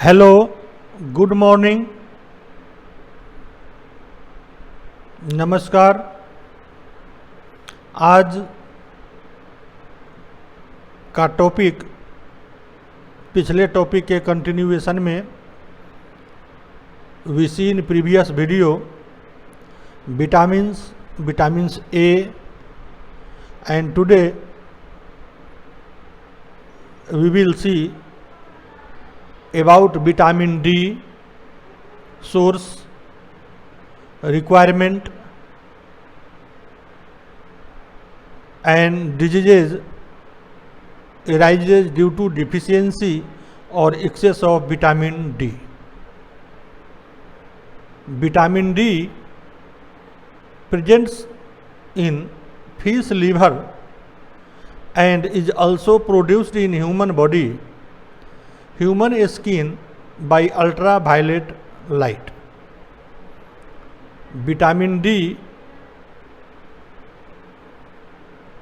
Hello, good morning, नमस्कार। आज का टॉपिक पिछले टॉपिक के कंटिन्यूएशन में we see in previous video vitamins A, and today we will see about vitamin D source, requirement and diseases arises due to deficiency or excess of vitamin D. Vitamin D presents in fish liver and is also produced in human body, human skin by ultraviolet light. Vitamin D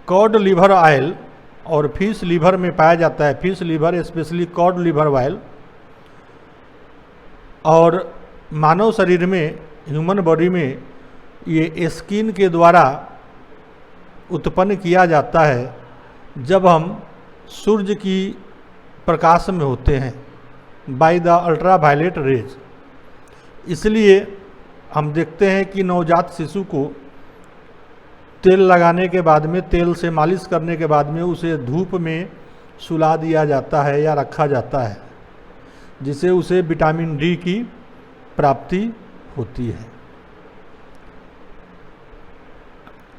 cod liver oil और fish liver में पाया जाता है। Fish liver specially cod liver oil, और मानव शरीर में, human body में ये स्किन के द्वारा उत्पन्न किया जाता है जब हम सूर्य की प्रकाश में होते हैं, बाय द अल्ट्रावायलेट रेज। इसलिए हम देखते हैं कि नवजात शिशु को तेल लगाने के बाद में, तेल से मालिश करने के बाद में उसे धूप में सुला दिया जाता है या रखा जाता है, जिससे उसे विटामिन डी की प्राप्ति होती है।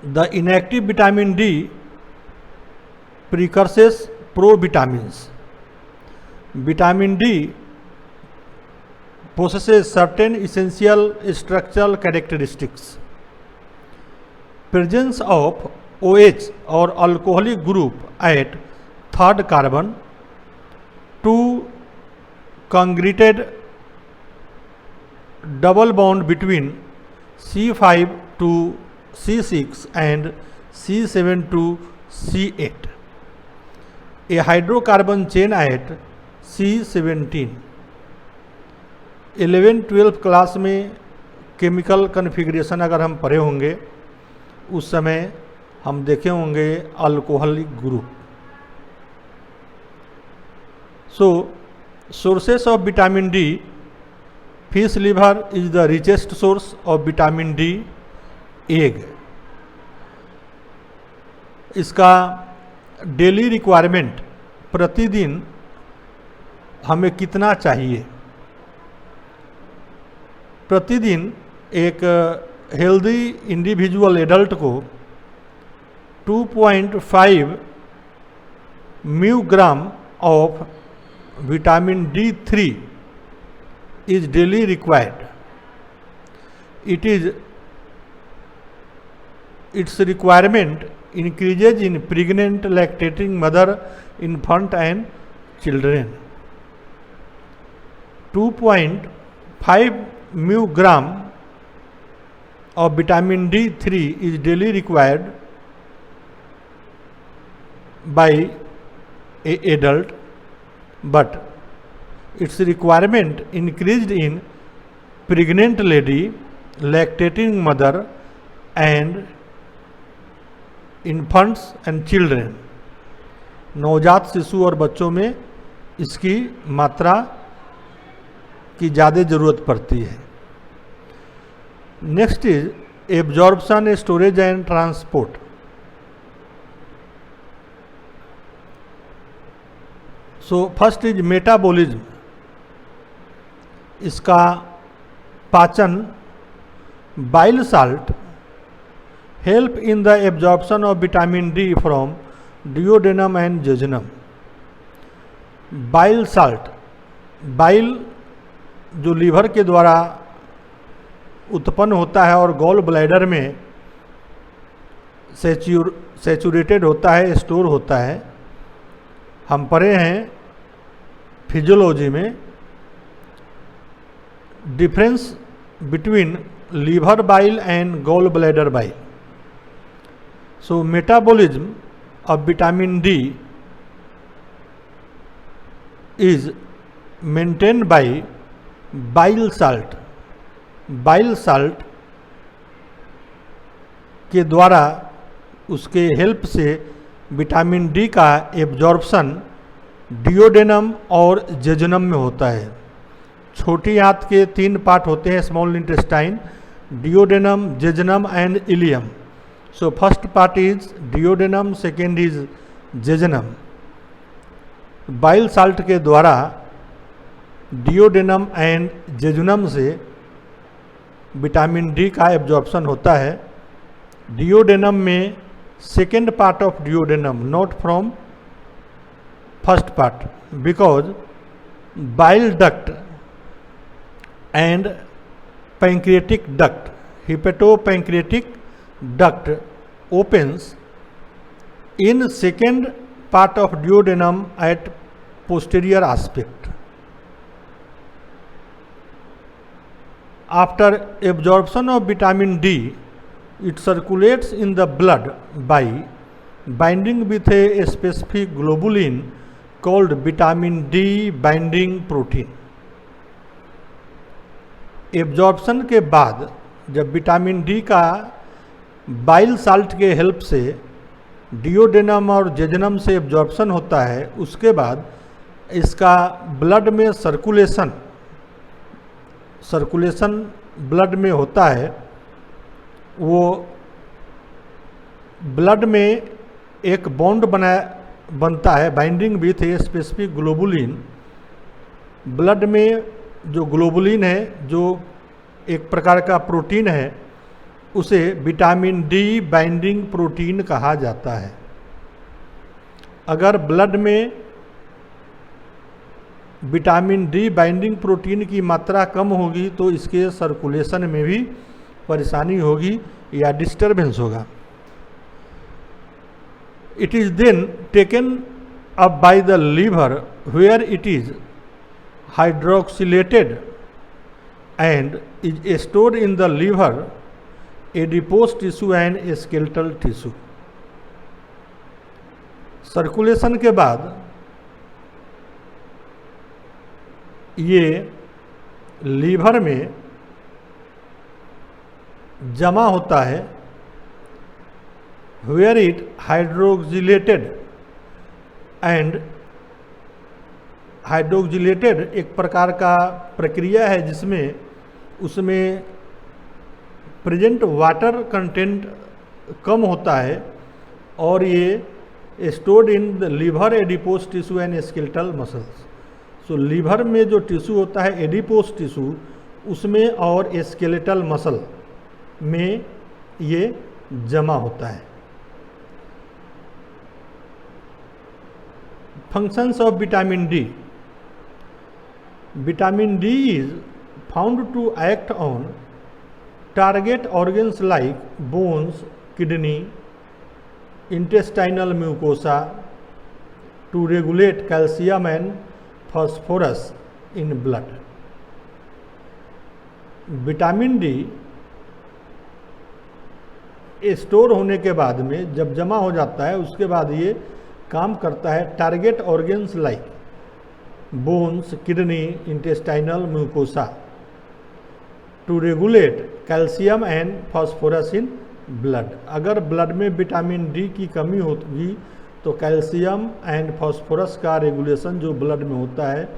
The inactive vitamin D precursors provitamins. Vitamin D possesses certain essential structural characteristics. Presence of OH or alcoholic group at third carbon, two congregated double bond between C5 to C6 and C7 to C8. A hydrocarbon chain at C17। 11-12 class में chemical configuration अगर हम पढ़े होंगे उस समय हम देखे होंगे alcoholic group. So sources of vitamin D, fish liver is the richest source of vitamin D. Egg, इसका डेली रिक्वायरमेंट प्रतिदिन हमें कितना चाहिए? प्रतिदिन एक हेल्दी इंडिविजुअल एडल्ट को 2.5 mu gram of vitamin D3 is daily required. Its requirement increases in pregnant, lactating mother, infant and children. 2.5 μg of vitamin D3 is daily required by a adult, but its requirement increased in pregnant lady, lactating mother and infants and children. नवजात शिशु और बच्चों में इसकी मात्रा की ज़्यादा ज़रूरत पड़ती है। Next is absorption, storage and transport. So first is metabolism. इसका पाचन, bile salt help in the absorption of vitamin D from duodenum and jejunum. Bile salt, bile जो लीवर के द्वारा उत्पन्न होता है और गॉल ब्लैडर में सैचुरेटेड होता है, स्टोर होता है। हम पढ़े हैं फिजियोलॉजी में difference between liver bile and gall bladder bile. So metabolism of vitamin D is maintain by bile salt. Bile salt के द्वारा उसके हेल्प से विटामिन डी का एब्जॉर्प्शन डिओडेनम और जेजुनम में होता है। छोटी आंत के 3 पार्ट होते हैं, small intestine, duodenum, jejunum and ileum. So first part is duodenum, second is jejunum. Bile salt के द्वारा डिओडेनम एंड जेजुनम से विटामिन डी का एब्जॉर्प्शन होता है। डिओडेनम में second part of duodenum, not from first part, because bile duct and pancreatic duct, hepatopancreatic duct opens in second part of duodenum at posterior aspect. After absorption of vitamin D, it circulates in the blood by binding with a specific globulin called vitamin D binding protein. Absorption के बाद जब vitamin D का bile salt के help से duodenum और jejunum से absorption होता है, उसके बाद इसका ब्लड में सर्कुलेशन ब्लड में होता है। वो ब्लड में एक बॉन्ड बनता है, binding with a specific globulin. Blood में जो ग्लोबुलिन है, जो एक प्रकार का प्रोटीन है, उसे विटामिन डी बाइंडिंग प्रोटीन कहा जाता है। अगर ब्लड में विटामिन डी बाइंडिंग प्रोटीन की मात्रा कम होगी तो इसके सर्कुलेशन में भी परेशानी होगी या डिस्टरबेंस होगा। It is then taken up by the liver where it is hydroxylated and is stored in the liver, adipose tissue and skeletal tissue. Circulation के बाद ये लीवर में जमा होता है, where it hydroxylated and hydroxylated एक प्रकार का प्रक्रिया है जिसमें उसमें प्रेजेंट वाटर कंटेंट कम होता है और ये stored in the liver, adipose tissue and skeletal muscles. So liver में जो टिश्यू होता है एडिपोज टिश्यू, उसमें और स्केलेटल मसल में ये जमा होता है। Functions of vitamin D. Vitamin D is found to act on target organs like bones, kidney, intestinal mucosa to regulate calcium and phosphorus in blood. Vitamin D store होने के बाद में जब जमा हो जाता है, उसके बाद ये काम करता है target organs like bones, kidney, intestinal mucosa to regulate calcium and phosphorus in blood. अगर ब्लड में विटामिन डी की कमी होगी तो कैल्शियम एंड फॉस्फोरस का रेगुलेशन जो ब्लड में होता है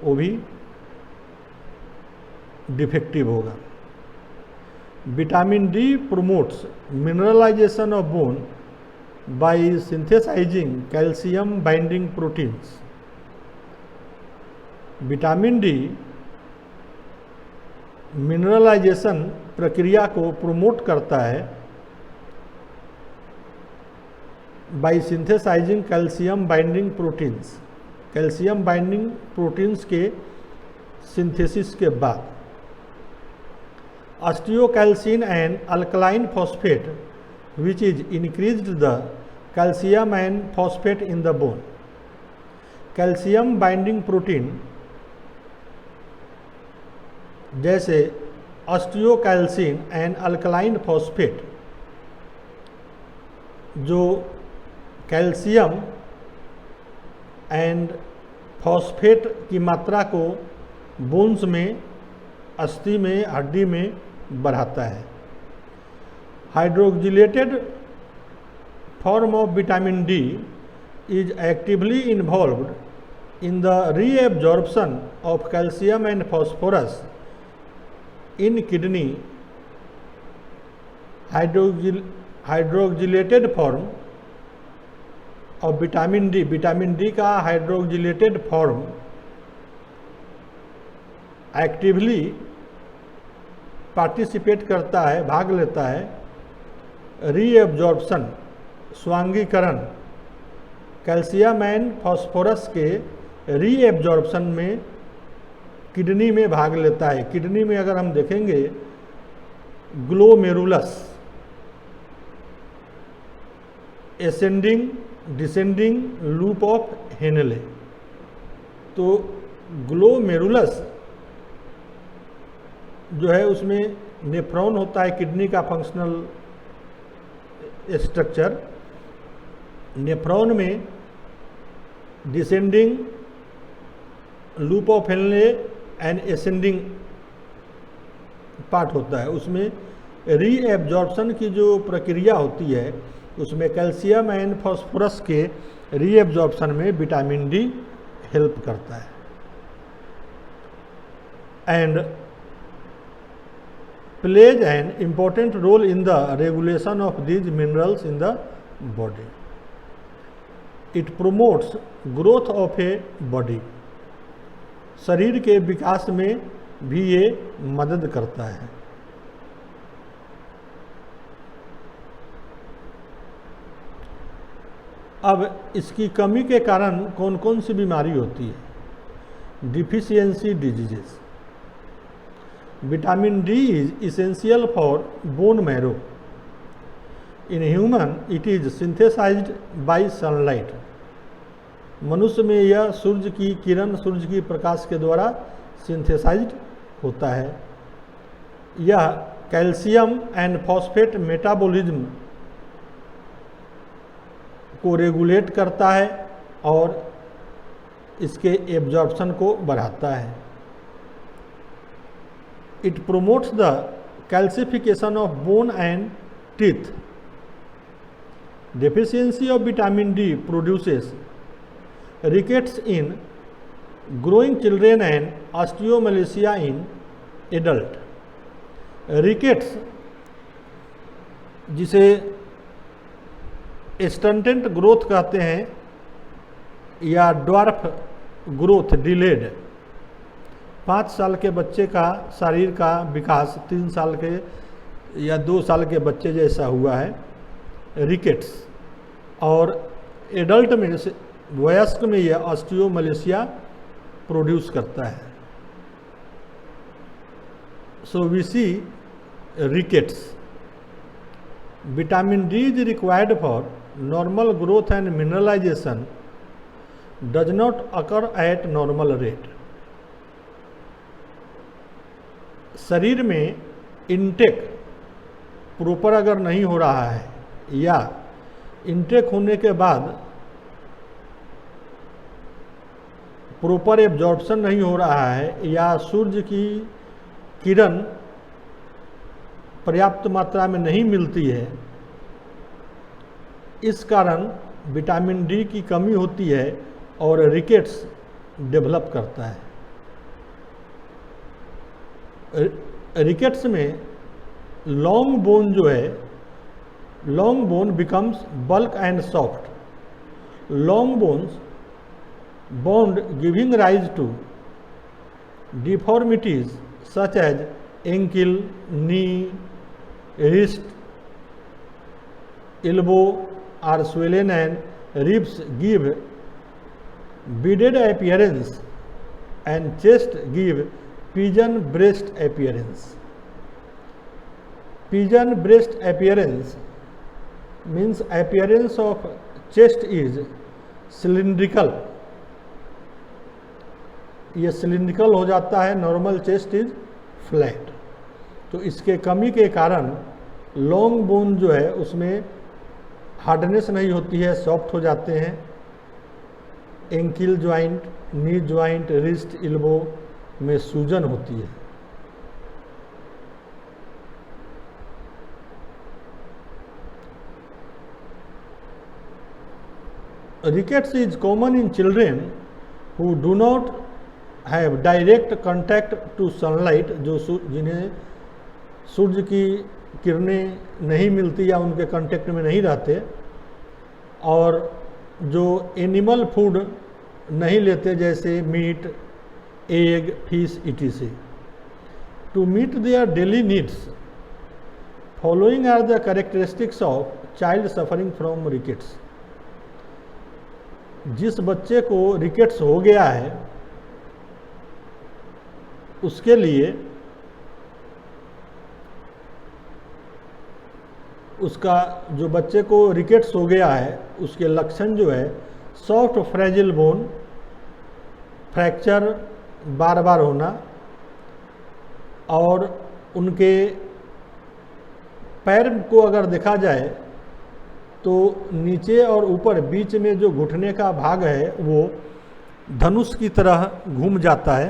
वो भी डिफेक्टिव होगा। Vitamin D promotes mineralisation of bone by synthesising calcium binding proteins. Vitamin D mineralisation प्रक्रिया को प्रोमोट करता है by synthesising calcium binding proteins. Calcium binding proteins के सिंथेसिस के बाद osteocalcin and alkaline phosphate which is increased the calcium and phosphate in the bone. Calcium binding protein जैसे osteocalcin and alkaline phosphate जो calcium and phosphate की मात्रा को bones में, अस्थि में, हड्डी में बढ़ाता है। Hydroxylated form of vitamin D is actively involved in the reabsorption of calcium and phosphorus in kidney. Hydroxylated form of vitamin D का हाइड्रोक्सिलेटेड फॉर्म एक्टिवली पार्टिसिपेट करता है, भाग लेता है रीएब्जॉर्प्शन, स्वांगीकरण, कैल्शियम एंड फॉस्फोरस के रीएब्जॉर्प्शन में किडनी में भाग लेता है। किडनी में अगर हम देखेंगे glomerulus, ascending descending loop of Henle, तो ग्लोमेरुलस जो है उसमें नेफ्रॉन होता है, किडनी का फंक्शनल स्ट्रक्चर। नेफ्रॉन में descending loop of Henle and ascending part होता है, उसमें रीएब्जॉर्प्शन की जो प्रक्रिया होती है उसमें कैल्शियम एंड फॉस्फोरस के रीएब्जॉर्प्शन में विटामिन डी हेल्प करता है and plays an important role in the regulation of these minerals in the body. It promotes growth of a body, शरीर के विकास में भी ये मदद करता है। अब इसकी कमी के कारण कौन कौन सी बीमारी होती है? Deficiency diseases. Vitamin D is essential for bone marrow. In human it is synthesised by sunlight. मनुष्य में यह सूर्य की किरण, सूर्य की प्रकाश के द्वारा सिंथेसाइज्ड होता है। यह कैल्शियम एंड फॉस्फेट मेटाबॉलिज्म को रेगुलेट करता है और इसके एब्जॉर्प्शन को बढ़ाता है। It promotes the calcification of bone and teeth. Deficiency of vitamin D produces rickets in growing children and osteomalacia in adult. Rickets जिसे स्टंटेड ग्रोथ कहते हैं या ड्वार्फ ग्रोथ डिलेड, 5 साल के बच्चे का शरीर का विकास 3 साल के या 2 साल के बच्चे जैसा हुआ है, रिकेट्स। और एडल्ट में, वयस्क में यह ऑस्टियोमलेशिया प्रोड्यूस करता है। So we see rickets. Vitamin D is required for normal growth and mineralisation, does not occur at normal rate. शरीर में इनटेक प्रॉपर अगर नहीं हो रहा है या इनटेक होने के बाद प्रॉपर एब्जॉर्प्शन नहीं हो रहा है या सूर्य की किरण पर्याप्त मात्रा में नहीं मिलती है, इस कारण विटामिन डी की कमी होती है और रिकेट्स डेवलप करता है। रिकेट्स में लॉन्ग बोन जो है, long bone becomes bulk and soft. Long bones bond giving rise to deformities such as ankle, knee, wrist, elbow are swollen and ribs give beaded appearance and chest give pigeon breast appearance. Pigeon breast appearance means appearance of chest is cylindrical. ये cylindrical हो जाता है, normal chest is flat. तो इसके कमी के कारण long bone जो है उसमें हार्डनेस नहीं होती है, सॉफ्ट हो जाते हैं ankle joint, knee joint, wrist, elbow में सूजन होती है। Rickets is common in children who do not have direct contact to sunlight, जो जिन्हें सूर्य की किरणें नहीं मिलती या उनके कांटेक्ट में नहीं रहते, और जो एनिमल फूड नहीं लेते जैसे meat, egg, fish etc. To meet their daily needs, following are the characteristics of child suffering from rickets. जिस बच्चे को रिकेट्स हो गया है उसके लिए उसका जो बच्चे को रिकेट्स हो गया है उसके लक्षण जो है सॉफ्ट फ्रेजिल बोन, फ्रैक्चर बार बार होना, और उनके पैर को अगर देखा जाए तो नीचे और ऊपर बीच में जो घुटने का भाग है वो धनुष की तरह घूम जाता है।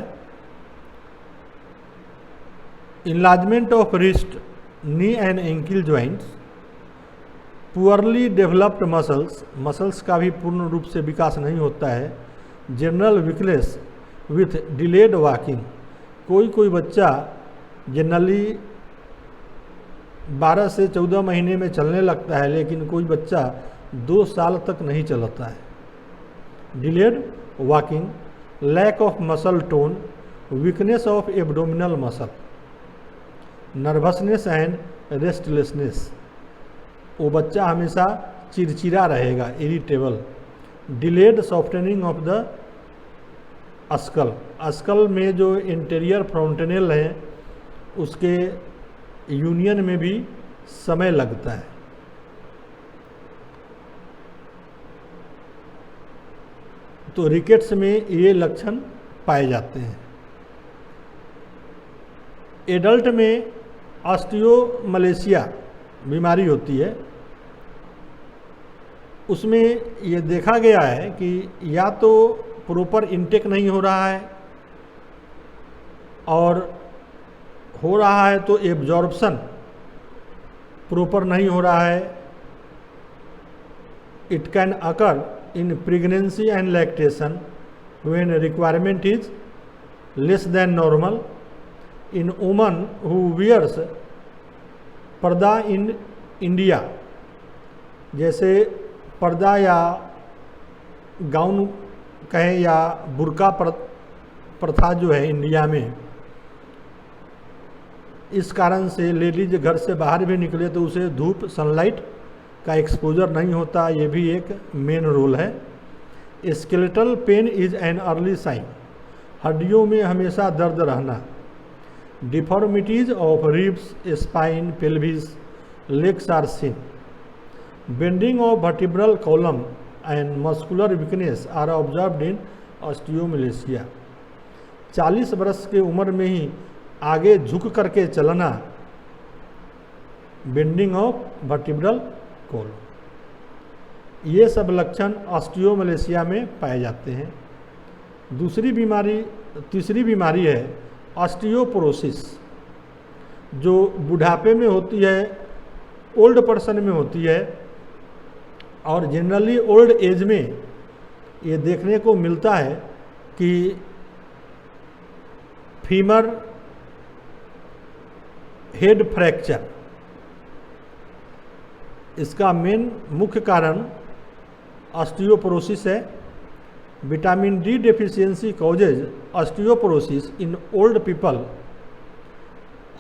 Enlargement of wrist, knee and ankle joints, poorly developed muscles का भी पूर्ण रूप से विकास नहीं होता है। General weakness with delayed walking, कोई बच्चा जनरली 12 से 14 महीने में चलने लगता है, लेकिन कोई बच्चा 2 साल तक नहीं चलता है। Delayed walking, lack of muscle tone, weakness of abdominal muscle, nervousness and restlessness, वो बच्चा हमेशा चिड़चिड़ा रहेगा, irritable. Delayed softening of the skull में जो इंटीरियर फ्रंटनेल है उसके यूनियन में भी समय लगता है। तो रिकेट्स में ये लक्षण पाए जाते हैं। एडल्ट में ऑस्टियोमलेशिया बीमारी होती है, उसमें ये देखा गया है कि या तो प्रॉपर इंटेक नहीं हो रहा है, और हो रहा है तो एब्जॉर्प्शन प्रॉपर नहीं हो रहा है। It can occur in pregnancy and lactation when requirement is less than normal, in woman who wears पर्दा इन इंडिया, जैसे पर्दा या गाउन कहें या बुर्का प्रथा जो है इंडिया में, इस कारण से लेडीज घर से बाहर भी निकले तो उसे धूप, सनलाइट का एक्सपोजर नहीं होता, ये भी एक मेन रोल है। Skeletal pain is an early sign, हड्डियों में हमेशा दर्द रहना। Deformities of ribs, spine, pelvis, legs are seen. Bending of vertebral column and muscular weakness are observed in osteomalacia. 40 वर्ष की उम्र में ही आगे झुक करके चलना, बेंडिंग ऑफ वर्टिब्रल कॉलम, ये सब लक्षण ऑस्टियोमलेशिया में पाए जाते हैं। तीसरी बीमारी है ऑस्टियोपोरोसिस, जो बुढ़ापे में होती है, ओल्ड पर्सन में होती है, और जनरली ओल्ड एज में ये देखने को मिलता है कि फीमर हेड फ्रैक्चर, इसका मेन मुख्य कारण ऑस्टियोपोरोसिस है। Vitamin D deficiency causes osteoporosis in old people.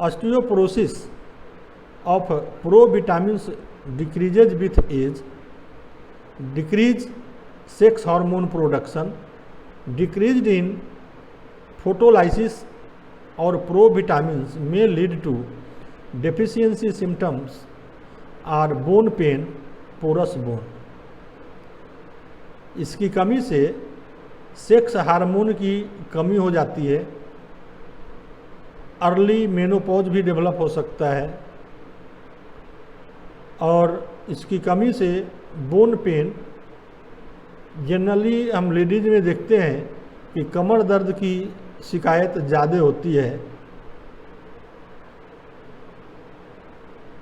Osteoporosis of provitamins decreases with age, decrease sex hormone production, decreased in photolysis, और प्रोविटामिन्स में lead to deficiency symptoms are bone pain, porous bone. इसकी कमी से sex hormone की कमी हो जाती है, अर्ली मेनोपॉज भी डेवलप हो सकता है, और इसकी कमी से बोन पेन जनरली हम लेडीज में देखते हैं कि कमर दर्द की शिकायत ज़्यादा होती है।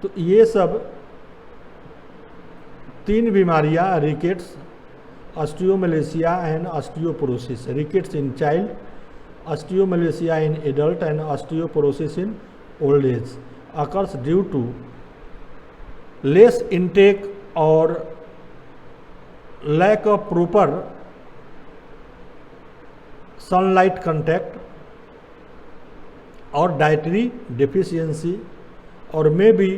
तो ये सब 3 बीमारियां, rickets, osteomalacia and osteoporosis, rickets in child, osteomalacia in adult and osteoporosis in old age occurs due to less intake or lack of proper sunlight contact or dietary deficiency, or maybe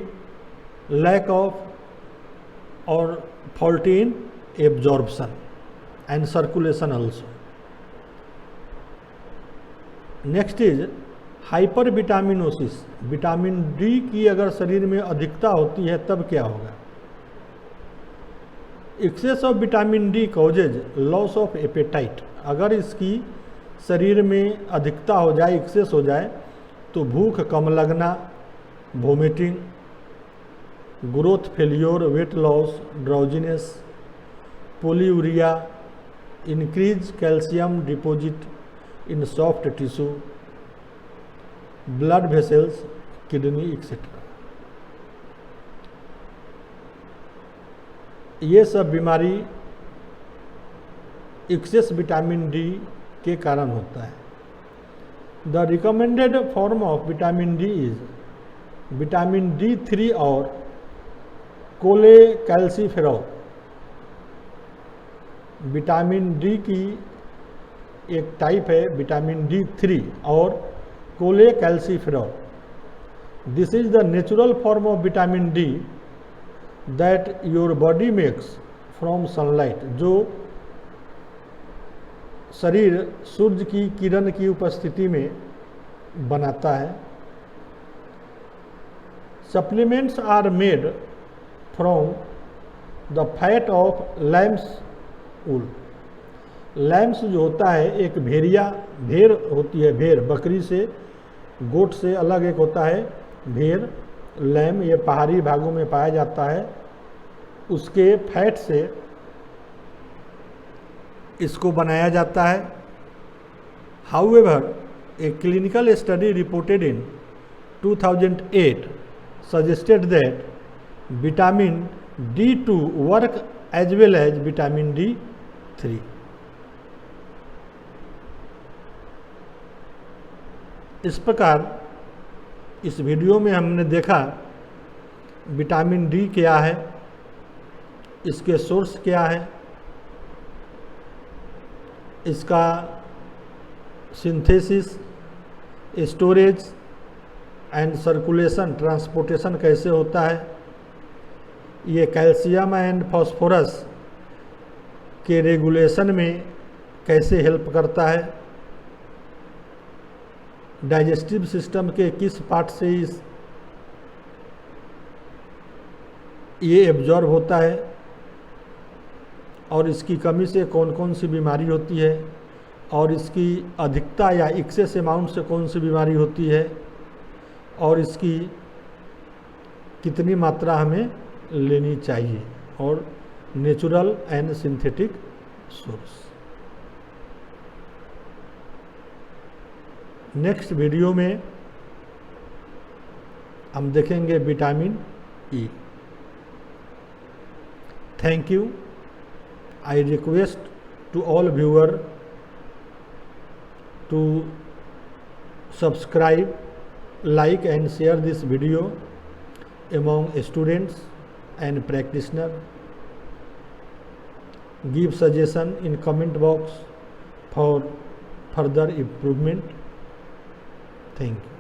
lack of or faulty in absorption and circulation also. Next is hyper vitaminosis. Vitamin D की अगर शरीर में अधिकता होती है तब क्या होगा? Excess of vitamin D causes loss of appetite. अगर इसकी शरीर में अधिकता हो जाए, एक्सेस हो जाए, तो भूख कम लगना, vomiting, growth failure, weight loss, drowsiness, polyuria, increase calcium deposit in soft tissue, blood vessels, kidney etcetera. ये सब बीमारी एक्सेस विटामिन डी के कारण होता है। The recommended form of vitamin D is vitamin D3 और कोलेकैल्सिफेरॉल। विटामिन डी की एक टाइप है विटामिन D3 और cholecalciferol. This is the natural form of vitamin D that your body makes from sunlight, जो शरीर सूर्य की किरण की उपस्थिति में बनाता है। Supplements are made from the fat of lamb's wool. Lambs जो होता है एक भेड़ होती है, भेड़, बकरी से, गोट से अलग एक होता है भेड़, लैम, ये पहाड़ी भागों में पाया जाता है। उसके फैट से इसको बनाया जाता है। However a clinical study reported in 2008 suggested that vitamin D2 work as well as vitamin D3. इस प्रकार इस वीडियो में हमने देखा विटामिन डी क्या है, इसके सोर्स क्या है, इसका synthesis, storage and circulation, transportation कैसे होता है, ये कैल्शियम एंड फास्फोरस के रेगुलेशन में कैसे हेल्प करता है, डाइजेस्टिव सिस्टम के किस पार्ट से ये एब्जॉर्ब होता है और इसकी कमी से कौन कौन सी बीमारी होती है, और इसकी अधिकता या एक्सेस अमाउंट से कौन सी बीमारी होती है, और इसकी कितनी मात्रा हमें लेनी चाहिए, और natural and synthetic source. Next video में हम देखेंगे vitamin E. Thank you. I request to all viewer to subscribe, like and share this video among students and practitioner. Give suggestion in comment box for further improvement. Thank you.